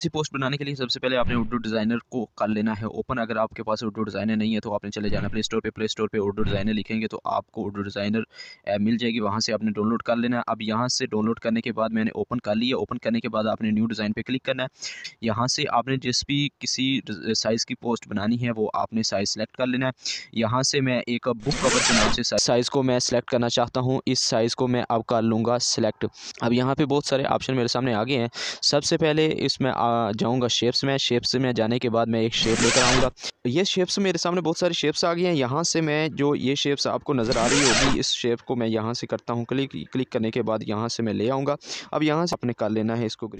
इसी पोस्ट बनाने के लिए सबसे पहले आपने उर्दू डिज़ाइनर को कर लेना है ओपन। अगर आपके पास उर्दू डिज़ाइनर नहीं है तो आपने चले जाना प्ले स्टोर पे उर्दू डिज़ाइनर लिखेंगे तो आपको उर्दू डिज़ाइनर ऐप मिल जाएगी, वहाँ से आपने डाउनलोड कर लेना है। अब यहाँ से डाउनलोड करने के बाद मैंने ओपन कर लिया। ओपन करने के बाद आपने न्यू डिज़ाइन पे क्लिक करना है। यहाँ से आपने जिस भी किसी साइज़ की पोस्ट बनानी है वो आपने साइज़ सेलेक्ट कर लेना है। यहाँ से मैं एक बुक कवर के नाम से साइज़ को मैं सेलेक्ट करना चाहता हूँ। इस साइज़ को मैं अब कर लूँगा सेलेक्ट। अब यहाँ पे बहुत सारे ऑप्शन मेरे सामने आ गए हैं। सबसे पहले इसमें जाऊँगा शेप्स में। शेप्स में जाने के बाद मैं एक शेप लेकर आऊँगा। ये शेप्स मेरे सामने बहुत सारी शेप्स आ गई हैं। यहाँ से मैं जो ये शेप्स आपको नज़र आ रही होगी, इस शेप को मैं यहाँ से करता हूँ क्लिक। क्लिक करने के बाद यहाँ से मैं ले आऊँगा। अब यहाँ से आपने कर लेना है इसको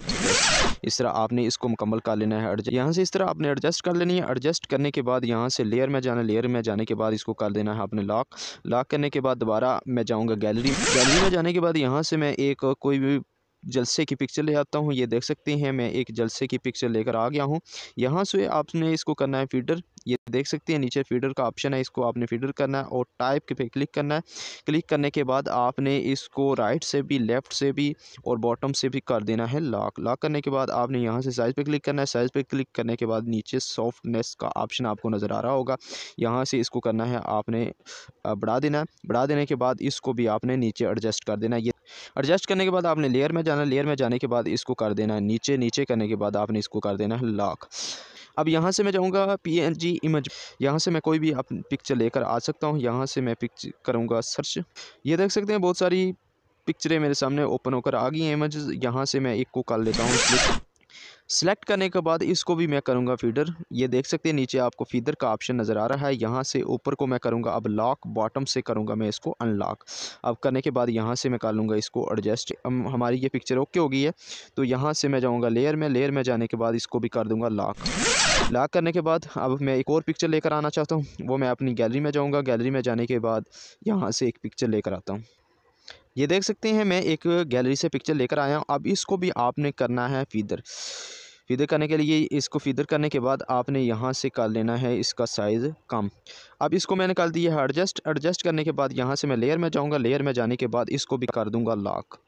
इस तरह आपने इसको मुकम्मल कर लेना है। यहाँ से इस तरह आपने एडजस्ट कर लेनी है। एडजस्ट करने के बाद यहाँ से लेयर में जाना। लेयर में जाने के बाद इसको कर देना है आपने लॉक। लॉक करने के बाद दोबारा मैं जाऊँगा गैलरी। गैलरी में जाने के बाद यहाँ से मैं एक कोई भी जलसे की पिक्चर ले आता हूँ। ये देख सकते हैं मैं एक जलसे की पिक्चर लेकर आ गया हूँ। यहाँ से आपने इसको करना है फीडर। ये देख सकते हैं नीचे फीडर का ऑप्शन है, इसको आपने फीडर करना है और टाइप पे क्लिक करना है। क्लिक करने के बाद आपने इसको राइट से भी लेफ़्ट से भी और बॉटम से भी कर देना है लॉक। लॉक करने के बाद आपने यहाँ से साइज़ पे क्लिक करना है। साइज़ पे क्लिक करने के बाद नीचे सॉफ्टनेस का ऑप्शन आपको नज़र आ रहा होगा। यहाँ से इसको करना है आपने बढ़ा देना है। बढ़ा देने के बाद इसको भी आपने नीचे एडजस्ट कर देना है। ये एडजस्ट करने के बाद आपने लेयर में जाना। लेयर में जाने के बाद इसको कर देना है नीचे। नीचे करने के बाद आपने इसको कर देना है लॉक। अब यहाँ से मैं जाऊँगा पीएनजी इमेज। यहाँ से मैं कोई भी अपनी पिक्चर लेकर आ सकता हूँ। यहाँ से मैं पिक्चर करूँगा सर्च। ये देख सकते हैं बहुत सारी पिक्चरें मेरे सामने ओपन होकर आ गई हैं इमेजेस। यहाँ से मैं एक को कर लेता हूँ क्लिक। सेलेक्ट करने के बाद इसको भी मैं करूँगा फीडर। ये देख सकते हैं नीचे आपको फीडर का ऑप्शन नज़र आ रहा है। यहाँ से ऊपर को मैं करूँगा अब लॉक, बॉटम से करूँगा मैं इसको अनलॉक। अब करने के बाद यहाँ से मैं कर लूँगा इसको एडजस्ट। हमारी ये पिक्चर ओके हो गई है। तो यहाँ से मैं जाऊँगा लेयर में। लेयर में जाने के बाद इसको भी कर दूँगा लॉक। लॉक करने के बाद अब मैं एक और पिक्चर लेकर आना चाहता हूँ। वो मैं अपनी गैलरी में जाऊँगा। गैलरी में जाने के बाद यहाँ से एक पिक्चर लेकर आता हूँ। ये देख सकते हैं मैं एक गैलरी से पिक्चर लेकर आया हूँ। अब इसको भी आपने करना है फीदर। फीदर करने के लिए इसको फीदर करने के बाद आपने यहाँ से कर लेना है इसका साइज़ कम। अब इसको मैंने कर दिया है एडजस्ट। एडजस्ट करने के बाद यहाँ से मैं लेयर में जाऊँगा। लेयर में जाने के बाद इसको भी कर दूँगा लॉक।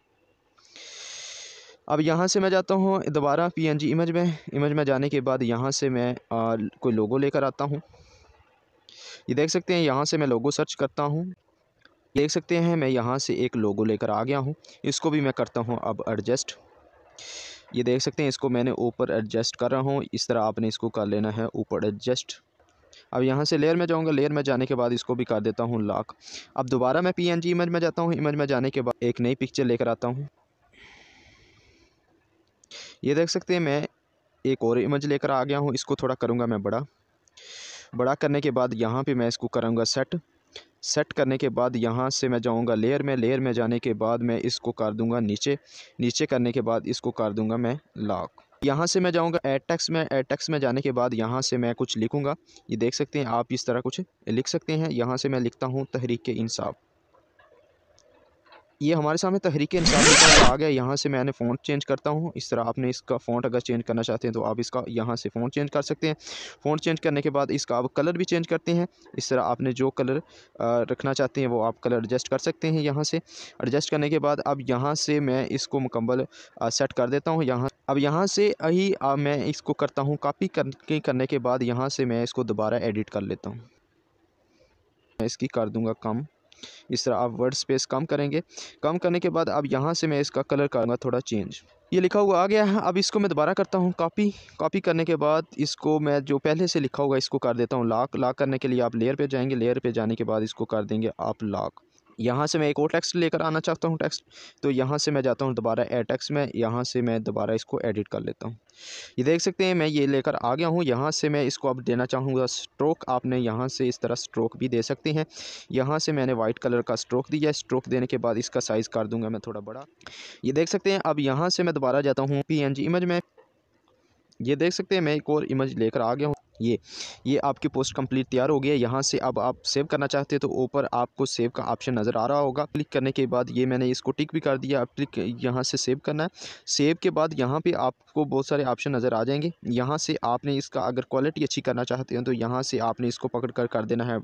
अब यहाँ से मैं जाता हूँ दोबारा पीएनजी इमेज में। इमेज में जाने के बाद यहाँ से मैं कोई लोगो लेकर आता हूँ। ये देख सकते हैं यहाँ से मैं लोगो सर्च करता हूँ। देख सकते हैं मैं यहाँ से एक लोगो लेकर आ गया हूँ। इसको भी मैं करता हूँ अब एडजस्ट। ये देख सकते हैं इसको मैंने ऊपर एडजस्ट कर रहा हूँ। इस तरह आपने इसको कर लेना है ऊपर एडजस्ट। अब यहाँ से लेयर में जाऊँगा। लेयर में जाने के बाद इसको भी कर देता हूँ लॉक। अब दोबारा मैं पीएनजी इमेज में जाता हूँ। इमेज में जाने के बाद एक नई पिक्चर लेकर आता हूँ। ये देख सकते हैं मैं एक और इमेज लेकर आ गया हूँ। इसको थोड़ा करूँगा मैं बड़ा। बड़ा करने के बाद यहाँ पे मैं इसको करूँगा सेट। सेट करने के बाद यहाँ से मैं जाऊँगा लेयर में। लेयर में जाने के बाद मैं इसको कर दूँगा नीचे। नीचे करने के बाद इसको कर दूँगा मैं लॉक। यहाँ से मैं जाऊँगा ऐड टेक्स्ट में। ऐड टेक्स्ट में जाने के बाद यहाँ से मैं कुछ लिखूँगा। ये देख सकते हैं आप इस तरह कुछ लिख सकते हैं। यहाँ से मैं लिखता हूँ तहरीक इंसाफ। ये हमारे सामने तहरीक इंसाफ लिखा हुआ आ गया। यहाँ से मैंने फ़ॉन्ट चेंज करता हूँ। इस तरह आपने इसका फ़ॉन्ट अगर चेंज करना चाहते हैं तो आप इसका यहाँ से फ़ॉन्ट चेंज कर सकते हैं। फ़ॉन्ट चेंज करने के बाद इसका आप कलर भी चेंज करते हैं। इस तरह आपने जो कलर रखना चाहते हैं वो आप कलर एडजस्ट कर सकते हैं। यहाँ से एडजस्ट करने के बाद अब यहाँ से मैं इसको मुकम्मल सेट कर देता हूँ। अब यहाँ से ही मैं इसको करता हूँ कॉपी करने के बाद यहाँ से मैं इसको दोबारा एडिट कर लेता हूँ। मैं इसकी कर दूँगा कम। इस तरह आप वर्ड स्पेस कम करेंगे। कम करने के बाद अब यहाँ से मैं इसका कलर करूँगा थोड़ा चेंज। ये लिखा हुआ आ गया है। अब इसको मैं दोबारा करता हूँ कॉपी। कॉपी करने के बाद इसको मैं जो पहले से लिखा होगा इसको कर देता हूँ लॉक। लॉक करने के लिए आप लेयर पे जाएंगे। लेयर पे जाने के बाद इसको कर देंगे आप लॉक। यहाँ से मैं एक और टेक्स्ट लेकर आना चाहता हूँ टेक्स्ट। तो यहाँ से मैं जाता हूँ दोबारा ऐड टेक्स्ट में। यहाँ से मैं दोबारा इसको एडिट कर लेता हूँ। ये देख सकते हैं मैं ये लेकर आ गया हूँ। यहाँ से मैं इसको अब देना चाहूँगा स्ट्रोक। आपने यहाँ से इस तरह स्ट्रोक भी दे सकते हैं। यहाँ से मैंने वाइट कलर का स्ट्रोक दिया। स्ट्रोक देने के बाद इसका साइज़ कर दूँगा मैं थोड़ा बड़ा। ये देख सकते हैं अब यहाँ से मैं दोबारा जाता हूँ पीएनजी इमेज में। ये देख सकते हैं मैं एक और इमेज लेकर आ गया हूँ। ये आपकी पोस्ट कंप्लीट तैयार हो गई है। यहाँ से अब आप सेव करना चाहते हैं तो ऊपर आपको सेव का ऑप्शन नज़र आ रहा होगा। क्लिक करने के बाद ये मैंने इसको टिक भी कर दिया। अब क्लिक यहाँ से सेव करना है। सेव के बाद यहाँ पे आपको बहुत सारे ऑप्शन नज़र आ जाएंगे। यहाँ से आपने इसका अगर क्वालिटी अच्छी करना चाहते हैं तो यहाँ से आपने इसको पकड़ कर देना है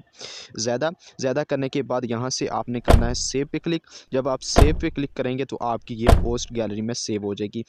ज़्यादा। ज़्यादा करने के बाद यहाँ से आपने करना है सेव पे क्लिक। जब आप सेव पे क्लिक करेंगे तो आपकी ये पोस्ट गैलरी में सेव हो जाएगी।